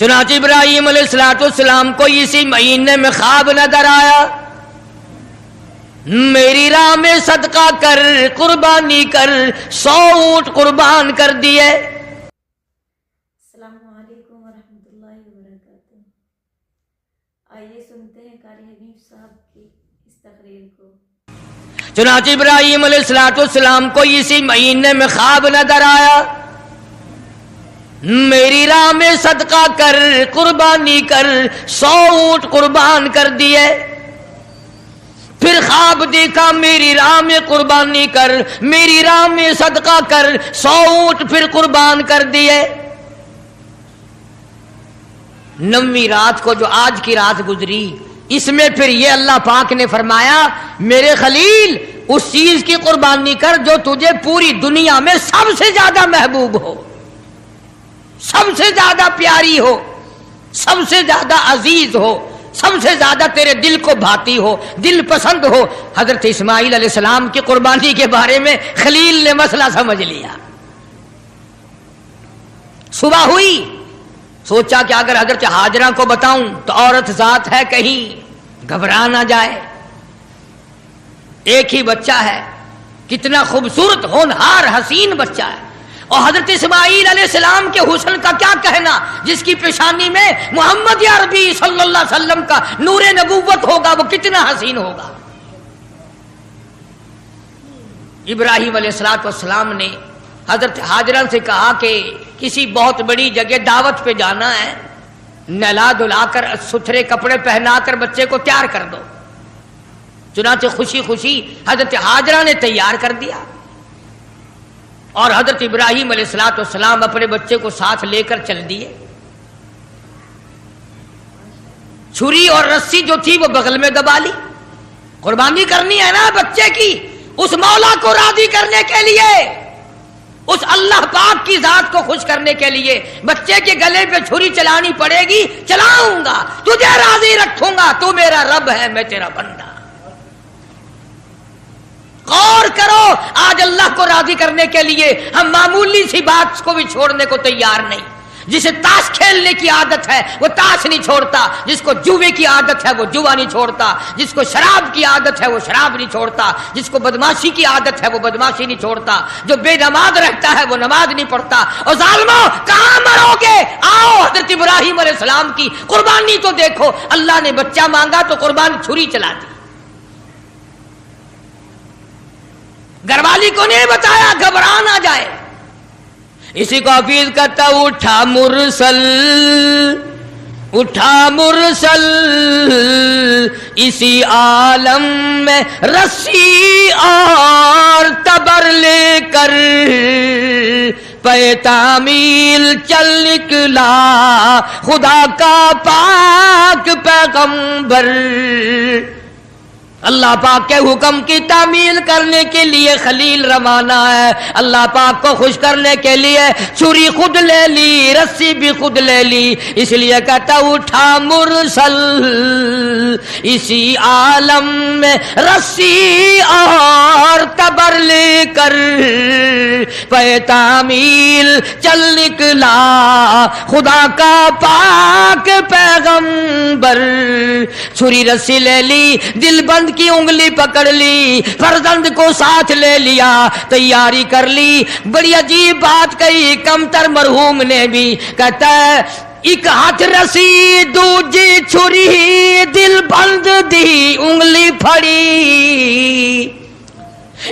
چنانچہ ابراہیم علیہ السلام کو اسی مہینے میں خواب نظر آیا، میری راہ میں صدقہ کر، قربانی کر، 100 اونٹ قربان کر دیے۔ السلام علیکم ورحمۃ اللہ وبرکاتہ۔ آئیے سنتے ہیں قاری حنیف صاحب کی اس تقریر کو۔ چنانچہ ابراہیم علیہ السلام کو اسی مہینے میں خواب نظر آیا، میری راہ میں صدقہ کر، قربانی کر، 100 اونٹ قربان کر دیے۔ پھر خواب دیکھا، میری راہ میں قربانی کر، میری راہ میں صدقہ کر، 100 اونٹ پھر قربان کر دیے۔ 9ویں رات کو جو آج کی رات گزری، اس میں پھر یہ اللہ پاک نے فرمایا، میرے خلیل اس چیز کی قربانی کر جو تجھے پوری دنیا میں سب سے زیادہ محبوب ہو، سب سے زیادہ پیاری ہو، سب سے زیادہ عزیز ہو، سب سے زیادہ تیرے دل کو بھاتی ہو، دل پسند ہو۔ حضرت اسماعیل علیہ السلام کی قربانی کے بارے میں خلیل نے مسئلہ سمجھ لیا۔ صبح ہوئی، سوچا کہ اگر حضرت ہاجرہ کو بتاؤں تو عورت ذات ہے، کہیں گھبرا نہ جائے، ایک ہی بچہ ہے، کتنا خوبصورت ہونہار حسین بچہ ہے، اور حضرت اسماعیل علیہ السلام کے حسن کا کیا کہنا، جس کی پیشانی میں محمد عربی صلی اللہ علیہ وسلم کا نور نبوت ہوگا، وہ کتنا حسین ہوگا۔ ابراہیم علیہ السلام نے حضرت ہاجرہ سے کہا کہ کسی بہت بڑی جگہ دعوت پہ جانا ہے، نہلا دھلا کر ستھرے کپڑے پہنا کر بچے کو تیار کر دو۔ چنانچہ خوشی خوشی حضرت ہاجرہ نے تیار کر دیا، اور حضرت ابراہیم علیہ السلام اپنے بچے کو ساتھ لے کر چل دیے۔ چھری اور رسی جو تھی وہ بغل میں دبا لی، قربانی کرنی ہے نا بچے کی، اس مولا کو راضی کرنے کے لیے، اس اللہ پاک کی ذات کو خوش کرنے کے لیے بچے کے گلے پہ چھری چلانی پڑے گی، چلاؤں گا، تجھے راضی رکھوں گا، تو میرا رب ہے، میں تیرا بندہ۔ غور کرو، آج اللہ کو راضی کرنے کے لیے ہم معمولی سی بات کو بھی چھوڑنے کو تیار نہیں۔ جسے تاش کھیلنے کی عادت ہے وہ تاش نہیں چھوڑتا، جس کو جوے کی عادت ہے وہ جوا نہیں چھوڑتا، جس کو شراب کی عادت ہے وہ شراب نہیں چھوڑتا، جس کو بدماشی کی عادت ہے وہ بدماشی نہیں چھوڑتا، جو بے نماز رہتا ہے وہ نماز نہیں پڑھتا۔ اور ظالموں کہاں مرو گے؟ آؤ حضرت ابراہیم علیہ السلام کی قربانی تو دیکھو، اللہ نے بچہ مانگا تو قربانی چھری چلا دی، گھر والی کو نہیں بتایا گھبرا نہ جائے۔ اسی کو حفیظ کرتا، اٹھا مرسل اسی عالم میں رسی اور تبر لے کر، پہ تعمیل چل نکلا خدا کا پاک پیغمبر۔ اللہ پاک کے حکم کی تعمیل کرنے کے لیے خلیل روانہ ہے، اللہ پاک کو خوش کرنے کے لیے چھری خود لے لی، رسی بھی خود لے لی، اس لیے کہتا اٹھا مرسل اسی عالم میں رسی اور تبر لے کر، پہ تعمیل چل نکلا خدا کا پاک پیغمبر۔ چھری رسی لے لی، دل بند کی انگلی پکڑ لی، فرزند کو ساتھ لے لیا، تیاری کر لی۔ بڑی عجیب بات کہی کمتر مرحوم نے بھی، کہتا ہے ایک ہاتھ رسی دوجی چھری، دل بند دی انگلی پھڑی۔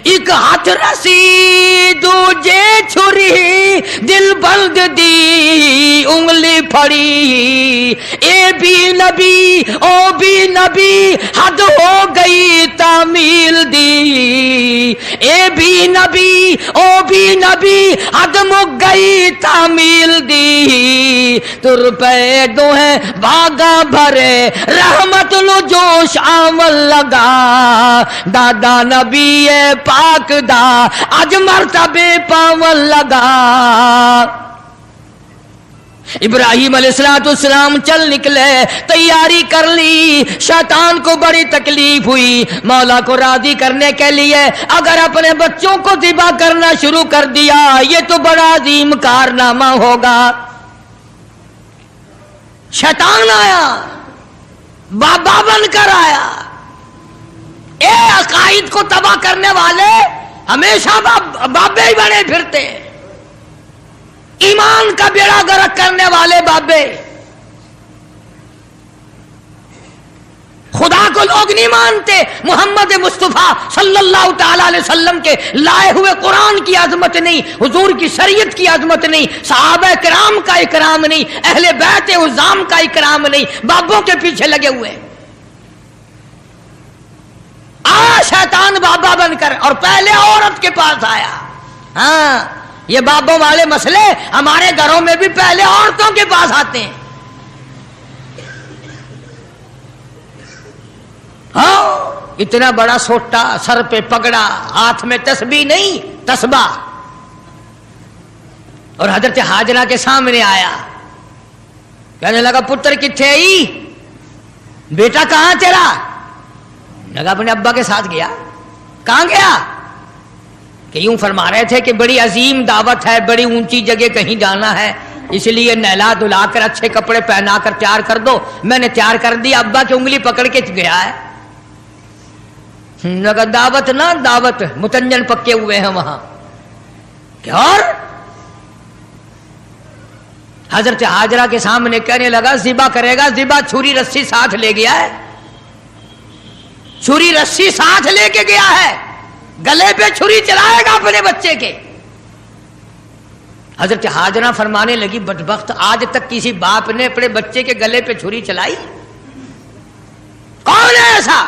ایک ہاتھ رسی دوجے چھری، دل بند دی انگلی پھڑی۔ اے بھی نبی او بھی نبی، حد ہو گئی تعمیل دی۔ اے بھی نبی او بھی نبی، حد مک گئی تعمیل دی۔ تر پیدو ہے باغا بھرے، رحمت لو جوش آمل لگا۔ دادا نبی پاک دا اج مرتبے پاون لگا۔ ابراہیم علیہ السلام چل نکلے، تیاری کر لی۔ شیطان کو بڑی تکلیف ہوئی، مولا کو راضی کرنے کے لیے اگر اپنے بچوں کو ذبح کرنا شروع کر دیا یہ تو بڑا عظیم کارنامہ ہوگا۔ शैतान आया, बाबा बनकर आया। ए अकाइद को तबाह करने वाले हमेशा बाबे ही बने फिरते, ईमान का बेड़ा गर्क करने वाले बाबे। खुदा को लोग नहीं मानते, मोहम्मद मुस्तफा सल्लल्लाहु ताला अलैहि वसल्लम के लाए हुए कुरान की अजमत नहीं, हुजूर की शरीयत की अजमत नहीं, सहाबा किराम का इकराम नहीं, अहले बैत उज़ाम का इकराम नहीं, बाबों के पीछे लगे हुए। शैतान बाबा बनकर, और पहले औरत के पास आया। हाँ, ये बाबों वाले मसले हमारे घरों में भी पहले औरतों के पास आते हैं। हाँ, इतना बड़ा सोटा, सर पे पगड़ा, हाथ में तस्बीह नहीं तस्बा, और हजरत हाजरा के सामने आया। कहने लगा पुत्र किथे आई, बेटा कहां तेरा? लगा अपने अब्बा के साथ गया। कहां गया? कि यूं फरमा रहे थे कि बड़ी अजीम दावत है, बड़ी ऊंची जगह कहीं जाना है, इसलिए नहला धुला कर अच्छे कपड़े पहना कर तैयार कर दो। मैंने तैयार कर दिया, अब्बा की उंगली पकड़ के गया है। लगा दावत ना दावत, मुतंजन पक्के हुए हैं वहां। क्या? और हजरत हाजरा के सामने कहने लगा ज़िबा करेगा, ज़िबा छुरी रस्सी साथ ले गया है, छुरी रस्सी साथ लेके गया है, गले पे छुरी चलाएगा अपने बच्चे के। हजरत हाजरा फरमाने लगी बदबख्त, आज तक किसी बाप ने अपने बच्चे के गले पे छुरी चलाई? कौन है ऐसा?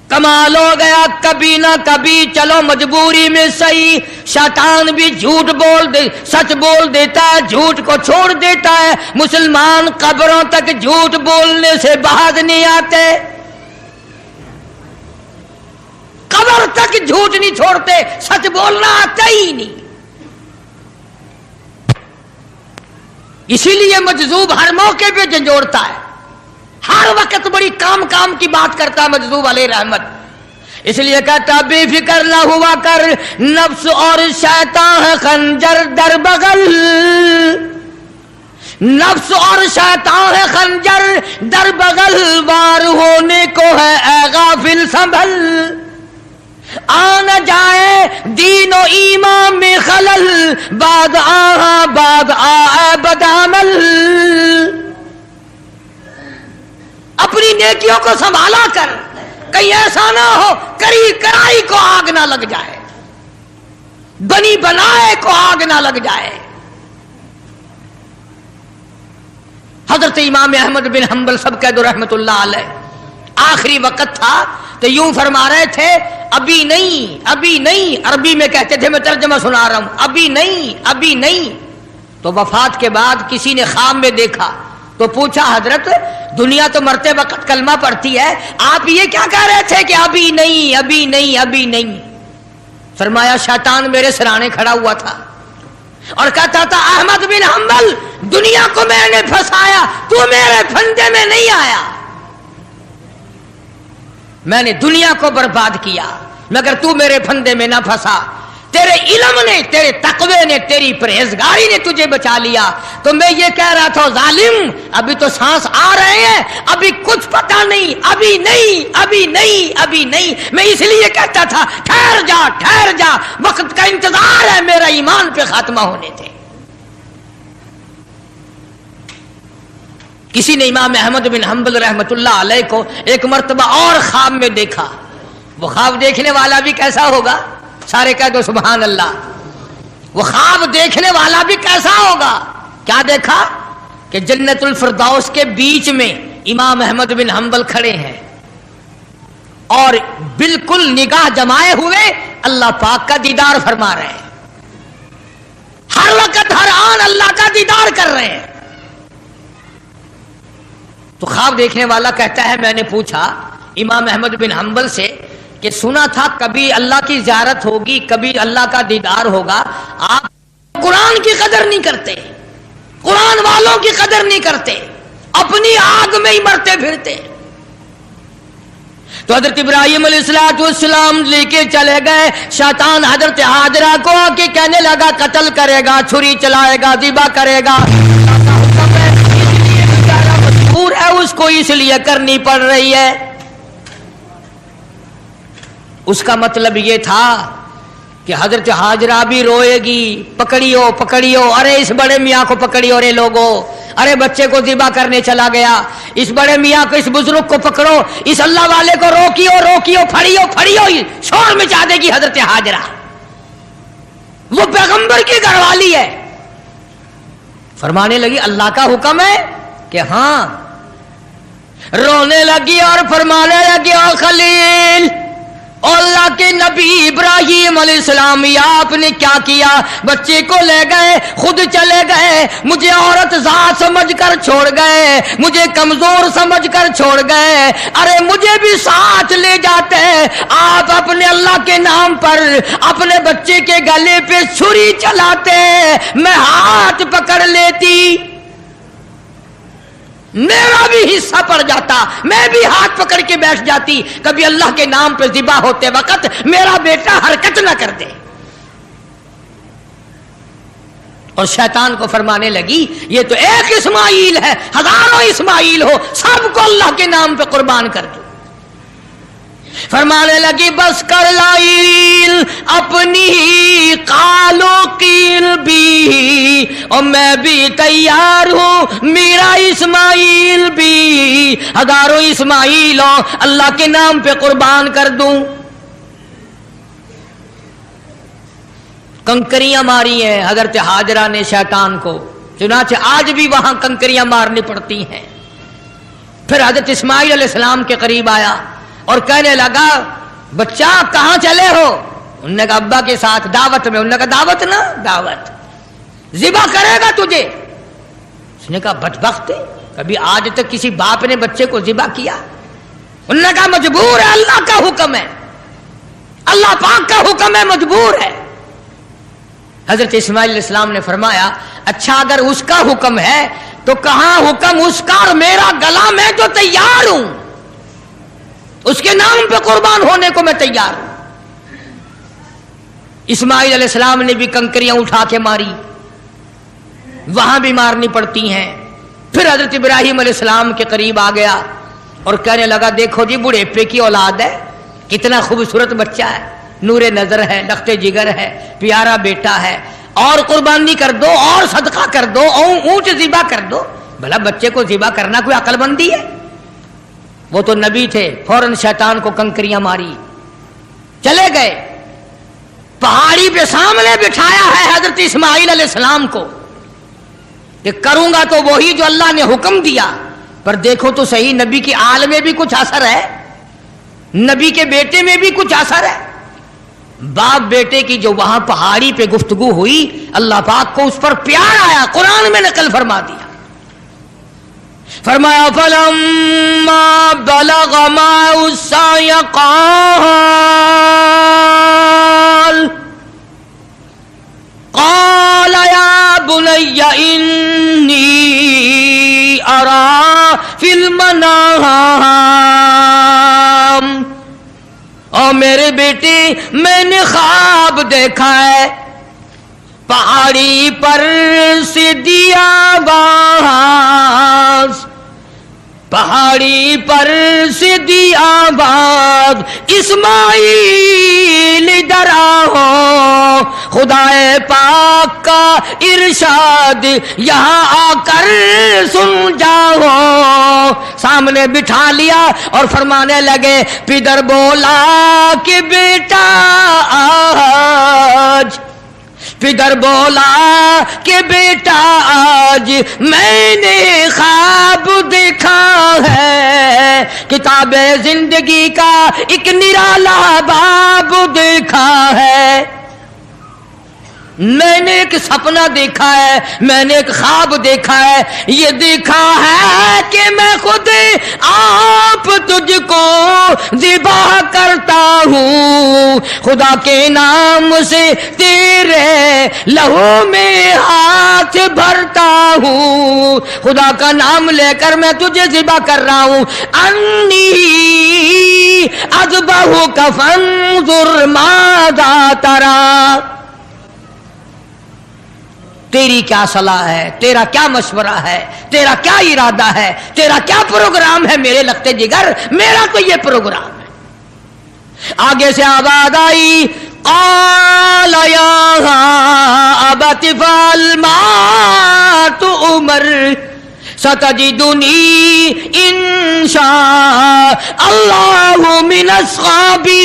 कमाल हो गया, कभी ना कभी चलो मजबूरी में सही, शैतान भी झूठ बोल दे, सच बोल देता है, झूठ को छोड़ देता है। मुसलमान कब्रों तक झूठ बोलने से बाज नहीं आते, कब्र तक झूठ नहीं छोड़ते, सच बोलना आता ही नहीं। इसीलिए मजजूब हर मौके पे झंझोड़ता है, हर वक्त बड़ी काम काम की बात करता है मजदूब अलैहि रहमत। इसलिए कहता बेफिक्र ना हुआ कर, नफ्स और शैतान है खंजर दर बगल, नफ्स और शैतान है खंजर दर बगल, वार होने को है ऐ गाफिल संभल, आ न जाए दीन और ईमान में खलल, बाद आ बदामल। अपनी नेकियों को संभाला कर, कहीं ऐसा ना हो करी कराई को आग ना लग जाए, बनी बनाए को आग ना लग जाए। हजरत इमाम अहमद बिन हंबल सब कह दो रहमतुल्लाह अलैह, आखिरी वक्त था तो यूं फरमा रहे थे अभी नहीं, अभी नहीं, अरबी में कहते थे, मैं तर्जमा सुना रहा हूं, अभी नहीं, अभी नहीं। तो वफात के बाद किसी ने ख्वाब में देखा तो पूछा हजरत दुनिया तो मरते वक्त कलमा पढ़ती है, आप ये क्या कह रहे थे कि अभी नहीं, अभी नहीं, अभी नहीं? फरमाया शैतान मेरे सिराने खड़ा हुआ था और कहता था अहमद बिन हंबल दुनिया को मैंने फंसाया, तू मेरे फंदे में नहीं आया, मैंने दुनिया को बर्बाद किया मगर तू मेरे फंदे में ना फंसा। तेरे इल्म ने, तेरे तकवे ने, तेरी परहेजगारी ने तुझे बचा लिया। तो मैं ये कह रहा था जालिम अभी तो सांस आ रहे हैं, अभी कुछ पता नहीं, अभी नहीं, अभी नहीं, अभी नहीं। मैं इसलिए कहता था ठहर जा, वक्त का इंतजार है, मेरा ईमान पे खात्मा होने थे। किसी ने इमाम अहमद बिन हंबल रहमतुल्लाह अलैह को एक मर्तबा और ख्वाब में देखा। वो ख्वाब देखने वाला भी कैसा होगा? सारे कह दो सुभान अल्लाह। वो ख्वाब देखने वाला भी कैसा होगा? क्या देखा कि जन्नतुल फिरदौस के बीच में इमाम अहमद बिन हंबल खड़े हैं और बिल्कुल निगाह जमाए हुए अल्लाह पाक का दीदार फरमा रहे हैं, हर वक्त हर आन अल्लाह का दीदार कर रहे हैं। तो ख्वाब देखने वाला कहता है मैंने पूछा इमाम अहमद बिन हंबल से कि सुना था कभी अल्लाह की ज़ियारत होगी, कभी अल्लाह का दीदार होगा, आप कुरान की कदर नहीं करते, कुरान वालों की कदर नहीं करते, अपनी आग में ही मरते फिरते। تو حضرت ابراہیم علیہ السلام لے کے چلے گئے. شیطان حضرت ہاجرہ کو آ کے کہنے لگا قتل کرے گا, چھری چلائے گا, ذبح کرے گا. مجبور ہے, اس کو اس لیے کرنی پڑ رہی ہے. اس کا مطلب یہ تھا کہ حضرت ہاجرہ بھی روئے گی, پکڑیو پکڑیو, ارے اس بڑے میاں کو پکڑیو رے لوگو, ارے بچے کو ذبح کرنے چلا گیا, اس بڑے میاں کو, اس بزرگ کو پکڑو, اس اللہ والے کو روکیو روکیو, پھڑیو پھڑیو. شور مچا دے گی حضرت ہاجرہ, وہ پیغمبر کی گھر والی ہے. فرمانے لگی اللہ کا حکم ہے کہ ہاں. رونے لگی اور فرمانے لگی او خلیل, اللہ کے نبی ابراہیم علیہ السلام, یا آپ نے کیا کیا؟ بچے کو لے گئے, خود چلے گئے, مجھے عورت ذات سمجھ کر چھوڑ گئے, مجھے کمزور سمجھ کر چھوڑ گئے. ارے مجھے بھی ساتھ لے جاتے, آپ اپنے اللہ کے نام پر اپنے بچے کے گلے پہ چھری چلاتے, میں ہاتھ پکڑ لیتی, میرا بھی حصہ پڑ جاتا, میں بھی ہاتھ پکڑ کے بیٹھ جاتی. کبھی اللہ کے نام پہ ذبح ہوتے وقت میرا بیٹا حرکت نہ کر دے. اور شیطان کو فرمانے لگی یہ تو ایک اسماعیل ہے, ہزاروں اسماعیل ہو, سب کو اللہ کے نام پہ قربان کر دو. فرمانے لگی بس کر لائل اپنی قالو قیل بھی, اور میں بھی تیار ہوں, میرا اسماعیل بھی, ہزاروں اسماعیل ہو, اللہ کے نام پہ قربان کر دوں. کنکریاں ماری ہیں حضرت ہاجرہ نے شیطان کو, چنانچہ آج بھی وہاں کنکریاں مارنی پڑتی ہیں. پھر حضرت اسماعیل علیہ السلام کے قریب آیا اور کہنے لگا بچہ کہاں چلے ہو؟ انہوں نے کہا ابا کے ساتھ دعوت میں. انہوں نے کہا دعوت نہ دعوت, ذبح کرے گا تجھے. اس نے کہا بدبخت, کبھی آج تک کسی باپ نے بچے کو ذبح کیا؟ انہوں نے کہا مجبور ہے, اللہ کا حکم ہے, اللہ پاک کا حکم ہے, مجبور ہے. حضرت اسماعیل علیہ السلام نے فرمایا اچھا اگر اس کا حکم ہے تو کہاں حکم اس کا اور میرا گلا, میں تو تیار ہوں, اس کے نام پہ قربان ہونے کو میں تیار ہوں. اسماعیل علیہ السلام نے بھی کنکریاں اٹھا کے ماری, وہاں بھی مارنی پڑتی ہیں. پھر حضرت ابراہیم علیہ السلام کے قریب آ گیا اور کہنے لگا دیکھو جی بڑھیپے کی اولاد ہے, کتنا خوبصورت بچہ ہے, نور نظر ہے, لخت جگر ہے, پیارا بیٹا ہے, اور قربانی کر دو, اور صدقہ کر دو, اونٹ ذبح کر دو. بھلا بچے کو ذبح کرنا کوئی عقل مندی ہے؟ وہ تو نبی تھے. فوراً شیطان کو کنکریاں ماری, چلے گئے. پہاڑی پہ سامنے بٹھایا ہے حضرت اسماعیل علیہ السلام کو کہ کروں گا تو وہی جو اللہ نے حکم دیا. پر دیکھو تو صحیح, نبی کی آل میں بھی کچھ اثر ہے, نبی کے بیٹے میں بھی کچھ اثر ہے. باپ بیٹے کی جو وہاں پہاڑی پہ گفتگو ہوئی, اللہ پاک کو اس پر پیار آیا, قرآن میں نقل فرما دیا. فرمایا فلما بلغ معه السعي قال يا بني إني أرى في المنام, اور میرے بیٹے میں نے خواب دیکھا ہے, پہاڑی پر سے دیا باز, پہاڑی پر سے دیا باز, اسماعیل ادھر آؤ, خدا پاک کا ارشاد یہاں آ کر سن جاؤ. سامنے بٹھا لیا اور فرمانے لگے پدر بولا کہ بیٹا آج, پدر بولا کہ بیٹا آج میں نے خواب دیکھا ہے, کتاب زندگی کا ایک نرالا باب دیکھا ہے. میں نے ایک سپنا دیکھا ہے, میں نے ایک خواب دیکھا ہے, یہ دیکھا ہے کہ میں خود آپ تجھ کو ذبح کرتا ہوں, خدا کے نام سے تیرے لہو میں ہاتھ بھرتا ہوں, خدا کا نام لے کر میں تجھے ذبح کر رہا ہوں. انی अज़बहुक फंजुर माज़ा तरा। तेरी क्या सलाह है, तेरा क्या मशवरा है, तेरा क्या इरादा है, तेरा क्या प्रोग्राम है मेरे लगते जिगर, मेरा तो ये प्रोग्राम है। आगे से आवाज आई, क़ाल या अबत फ़अल मा तु'मर सतजिदुनी इंशाअल्लाहु मिनस साबिरीन।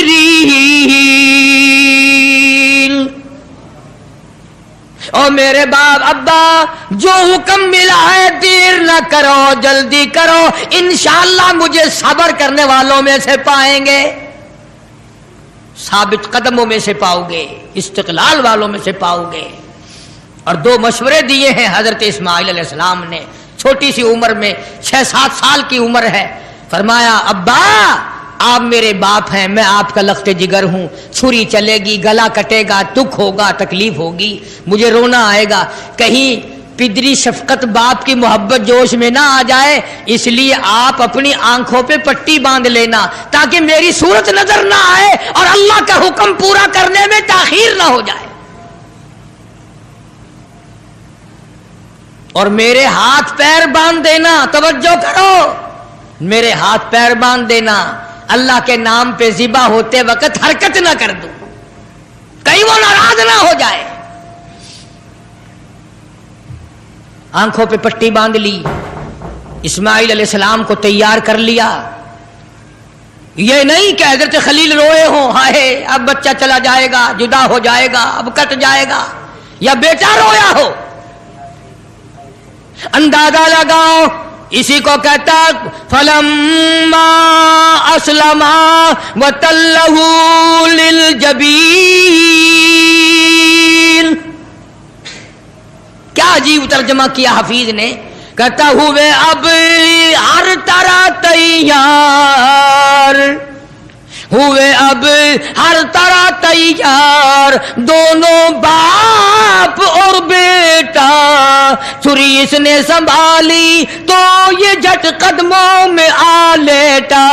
ओ मेरे बाप अब्बा, जो हुक्म मिला है देर न करो, जल्दी करो, इंशाअल्लाह मुझे सब्र करने वालों में से पाएंगे, साबित कदमों में से पाओगे, इस्तिक़लाल वालों में से पाओगे। और दो मशवरे दिए हैं हजरत इस्माइल अलैहिस्सलाम ने, छोटी सी उम्र में, 6-7 साल की उम्र है। फरमाया अब्बा आप मेरे बाप हैं, मैं आपका लख्ते जिगर हूं, छुरी चलेगी, गला कटेगा, दुख होगा, तकलीफ होगी, मुझे रोना आएगा, कहीं पिदरी शफकत बाप की मोहब्बत जोश में ना आ जाए, इसलिए आप अपनी आंखों पे पट्टी बांध लेना ताकि मेरी सूरत नजर ना आए और अल्लाह का हुक्म पूरा करने में ताखीर ना हो जाए। और मेरे हाथ पैर बांध देना, तवज्जो करो, मेरे हाथ पैर बांध देना, अल्लाह के नाम पे ज़िबा होते वक्त हरकत ना कर दूं, कहीं वो नाराज ना हो जाए। आंखों पे पट्टी बांध ली, इस्माइल अलैहिस्सलाम को तैयार कर लिया। ये नहीं कि हजरत खलील रोए हो, हाय अब बच्चा चला जाएगा, जुदा हो जाएगा, अब कट जाएगा, या बेटा रोया हो। अंदाजा लगाओ, इसी को कहता फलम्मा अस्लमा व तल्लहू लिल जबीन। क्या अजीब तर्जमा किया हाफिज ने, कहता हुए अब हर तरह तैयार हुए, अब हर तरह तैयार, दोनों बाप और बेटा। छुरी इसने संभाली तो ये झट कदमों में आ लेटा।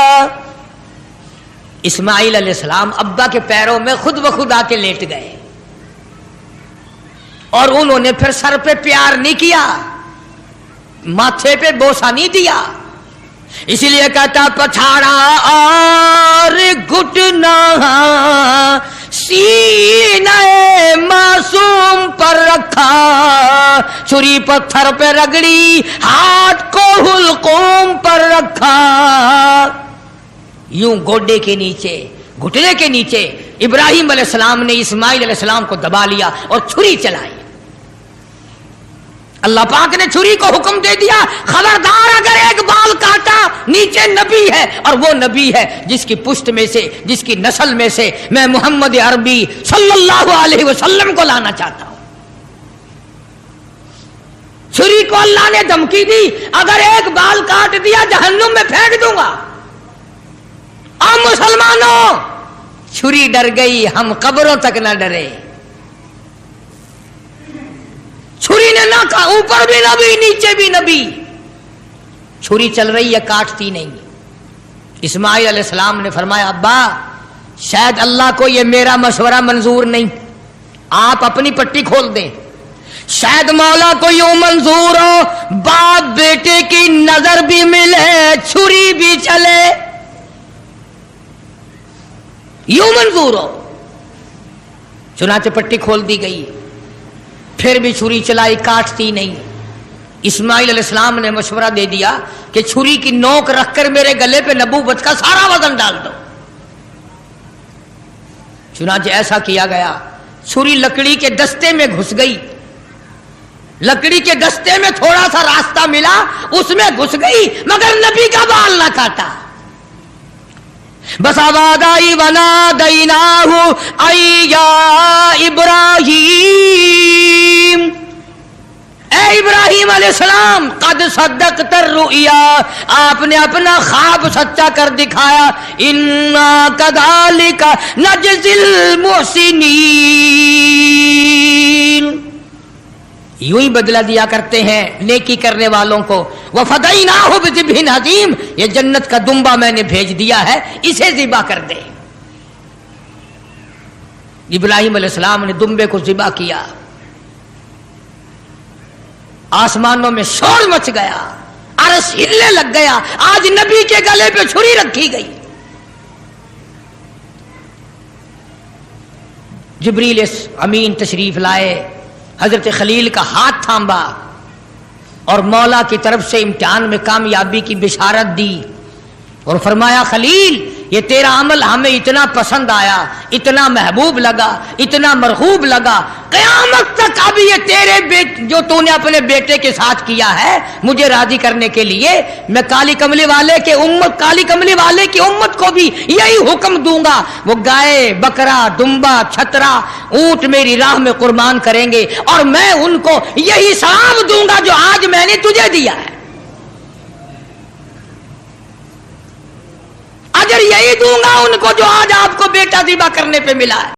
इस्माइल अलैहिस्सलाम अब्बा के पैरों में खुद ब खुद आके लेट गए और उन्होंने फिर सर पे प्यार नहीं किया, माथे पे बोसा नहीं दिया, इसलिए कहता पछाड़ा और घुटना सीने मासूम पर रखा, छुरी पत्थर पे रगड़ी, हाथ को हुलकूम पर रखा। यूं गोडे के नीचे, घुटने के नीचे इब्राहिम अलैहिस्सलाम ने इस्माइल अलैहिस्सलाम को दबा लिया और छुरी चलाई। अल्लाह पाक ने छुरी को हुक्म दे दिया, खबरदार अगर एक बाल काटा, नीचे नबी है, और वो नबी है जिसकी पुश्त में से, जिसकी नस्ल में से मैं मोहम्मद अरबी सल्लल्लाहु अलैहि वसल्लम को लाना चाहता हूं। छुरी को अल्लाह ने धमकी दी, अगर एक बाल काट दिया जहन्नुम में फेंक दूंगा। अब मुसलमानों, छुरी डर गई, हम कब्रों तक न डरे। छुरी ने ना कहा, ऊपर भी नबी नीचे भी नबी, छुरी चल रही है, काटती नहीं। इस्माइल अलैहिस्सलाम ने फरमाया अब्बा शायद अल्लाह को ये मेरा मशवरा मंजूर नहीं, आप अपनी पट्टी खोल दें, शायद मौला को यूं मंजूर हो बाप बेटे की नजर भी मिले, छुरी भी चले, यूं मंजूर हो। चुनाचे पट्टी खोल दी गई, फिर भी छुरी चलाई, काटती नहीं। इस्माइल अलैहिस्सलाम ने मशवरा दे दिया कि छुरी की नोक रखकर मेरे गले पे नबूवत का सारा वजन डाल दो। चुनाचे ऐसा किया गया, छुरी लकड़ी के दस्ते में घुस गई, लकड़ी के दस्ते में थोड़ा सा रास्ता मिला, उसमें घुस गई, मगर नबी का बाल ना काटा। बस आवाज आई वना दईनाहु अय्या इब्राहिम, ए इब्राहिम अलैहिस्सलाम कद सद्दक़तर रुया, आपने अपना ख्वाब सच्चा कर दिखाया। इन्ना कज़ालिका नजज़िल मुहसिनीन, यूं ही बदला दिया करते हैं नेकी करने वालों को। वफदैनाहु बिज़िब्हिन अज़ीम, ये जन्नत का दुम्बा मैंने भेज दिया है, इसे ज़िबा कर दे। इब्राहिम अलैहिस्सलाम ने दुम्बे को ज़िबा किया, आसमानों में शोर मच गया, अर्श हिलने लग गया। आज नबी के गले पे छुरी रखी गई। जिब्रील अमीन तशरीफ लाए, हजरत खलील का हाथ थामा और मौला की तरफ से इम्तिहान में कामयाबी की बिशारत दी और फरमाया, खलील ये तेरा अमल हमें इतना पसंद आया, इतना महबूब लगा, इतना मरहूब लगा, क़यामत तक अभी ये तेरे जो तूने अपने बेटे के साथ किया है मुझे राजी करने के लिए, मैं काली कमली वाले की उम्मत को भी यही हुक्म दूंगा। वो गाय, बकरा, दुम्बा, छतरा, ऊंट मेरी राह में कुर्बान करेंगे और मैं उनको यही सवाब दूंगा जो आज मैंने तुझे दिया है। अजर यही दूंगा उनको जो आज आपको बेटा ज़िबा करने पे मिला है।